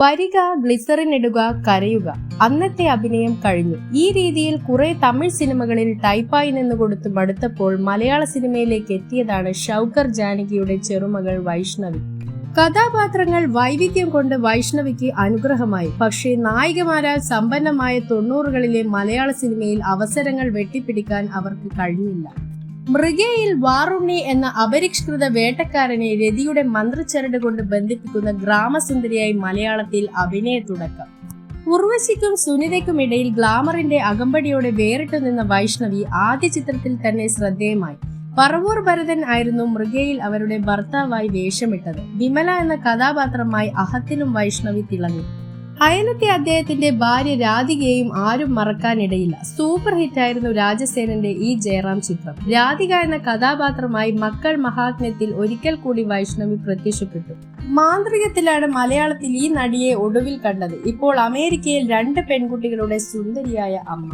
വരിക, ഗ്ലിസറിൻ ഇടുക, കരയുക. അന്നത്തെ അഭിനയം കഴിഞ്ഞു. ഈ രീതിയിൽ കുറെ തമിഴ് സിനിമകളിൽ ടൈപ്പായി നിന്ന് കൊടുത്ത് മടുത്തപ്പോൾ മലയാള സിനിമയിലേക്ക് എത്തിയതാണ് ഷൗക്കർ ജാനകിയുടെ ചെറുമകൾ വൈഷ്ണവി. കഥാപാത്രങ്ങൾ വൈവിധ്യം കൊണ്ട് വൈഷ്ണവിക്ക് അനുഗ്രഹമായി. പക്ഷേ നായികമാരാൽ സമ്പന്നമായ 90കളിലെ മലയാള സിനിമയിൽ അവസരങ്ങൾ വെട്ടിപ്പിടിക്കാൻ അവർക്ക് കഴിഞ്ഞില്ല. മൃഗയിൽ വാറുണ്ണി എന്ന അപരിഷ്കൃത വേട്ടക്കാരനെ രതിയുടെ മന്ത്രച്ചരട് കൊണ്ട് ബന്ധിപ്പിക്കുന്ന ഗ്രാമസുന്ദരിയായി മലയാളത്തിൽ അഭിനയ തുടക്കം. ഉർവശിക്കും സുനിതയ്ക്കും ഇടയിൽ ഗ്ലാമറിന്റെ അകമ്പടിയോടെ വേറിട്ടു നിന്ന വൈഷ്ണവി ആദ്യ ചിത്രത്തിൽ തന്നെ ശ്രദ്ധേയമായി. പറവൂർ ഭരതൻ ആയിരുന്നു മൃഗയിൽ അവരുടെ ഭർത്താവായി വേഷമിട്ടത്. വിമല എന്ന കഥാപാത്രമായി അഹത്തിലും വൈഷ്ണവി തിളങ്ങി. അയലത്തെ അദ്ദേഹത്തിന്റെ ഭാര്യ രാധികയെയും ആരും മറക്കാനിടയില്ല. സൂപ്പർ ഹിറ്റായിരുന്നു രാജസേനന്റെ ഈ ജയറാം ചിത്രം. രാധിക എന്ന കഥാപാത്രമായി മക്കൾ മഹാത്മ്യത്തിൽ ഒരിക്കൽ കൂടി വൈഷ്ണവി പ്രത്യക്ഷപ്പെട്ടു. മാന്ത്രികത്തിലാണ് മലയാളത്തിൽ ഈ നടിയെ ഒടുവിൽ കണ്ടത്. ഇപ്പോൾ അമേരിക്കയിൽ 2 പെൺകുട്ടികളുടെ സുന്ദരിയായ അമ്മ.